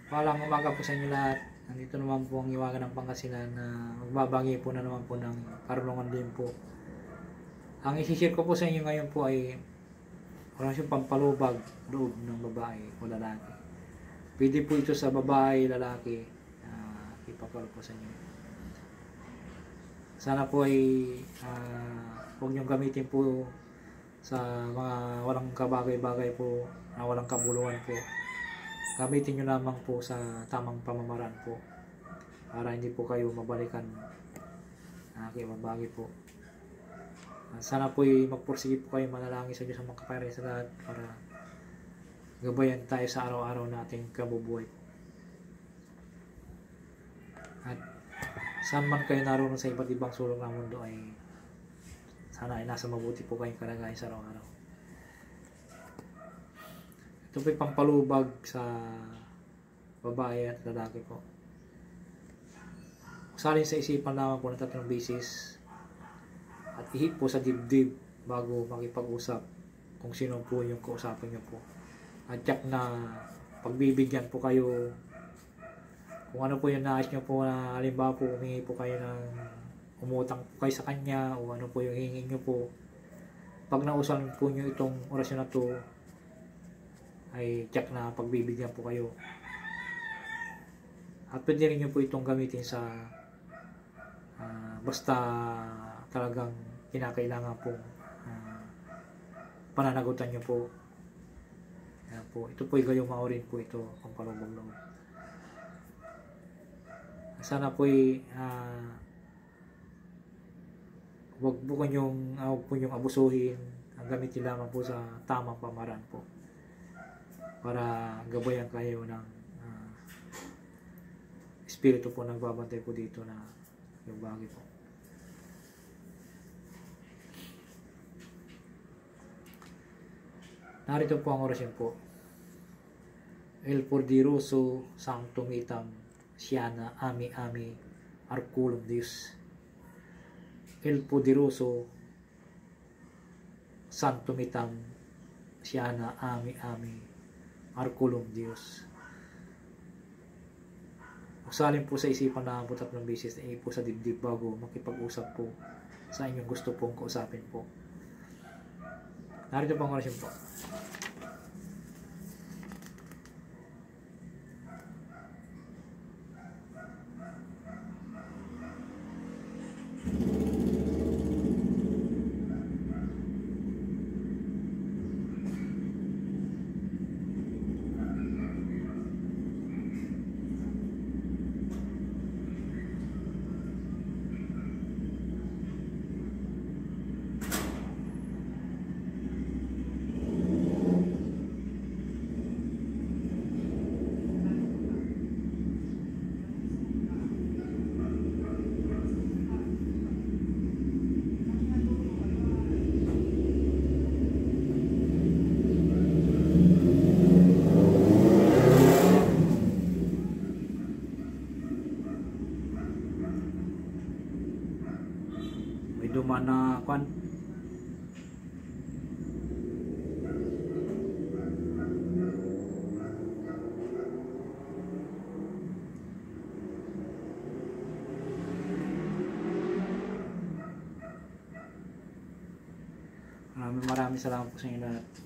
Walang umaga po sa inyo lahat. Nandito naman po ang Iwagan ng Pangasinan na magbabagi po na naman po ng karunungan din po. Ang isishare ko po sa inyo ngayon po ay orasyon pampalubag loob ng babae o lalaki. Pwede po ito sa babae, lalaki. Ipapalo po sa inyo. Sana po ay huwag niyong gamitin po sa mga walang kabagay-bagay po na walang kabuluhan po. Gamitin nyo lamang po sa tamang pamamaraan po para hindi po kayo mabalikan mabagi po. Sana po ay magpursige po kayo manalangin sa Diyos ang makapangyarihan sa lahat para gabayan tayo sa araw-araw nating kabubuhay. At saan man kayo naroon sa iba't ibang sulok ng mundo ay sana ay nasa mabuti po kayong kalagayan sa araw-araw. Ito po pampalubag sa babae at lalaki po. Salin sa isipan lamang po ng 3 beses at ihip po sa dibdib bago makipag-usap kung sino po yung kausapin nyo po. At tiyak na pagbibigyan po kayo kung ano po yung nais nyo po, na halimbawa po humingi po kayo ng umutang po kayo sa kanya o ano po yung hingin nyo po. Pag nausan po nyo itong orasyon na to ay tiyak na pagbibigyan po kayo. At pwede rin nyo po itong gamitin sa basta talagang kinakailangan po pananagutan nyo po. Ayan po. Ito po ay gayuma rin po ito kung palubog-loob. Sana po ay huwag po nyong abusuhin. Ang gamitin lamang po sa tamang pamaraan po para gabayan kayo ng espiritu po nagbabantay po dito na yung bagay po. Narito po ang orasyon po. El Poderoso Sanctum Itam Siana Ami Ami Arculum Deus. El Poderoso Sanctum Itam Siana Ami Ami Arculum Deus. Usalin po sa isipan na po 3 beses na po sa dibdib bago makipag-usap po sa inyong gusto pong kausapin po. Narito po ang orasyon po. Dumana kwan maraming salamat po sa inyo lahat.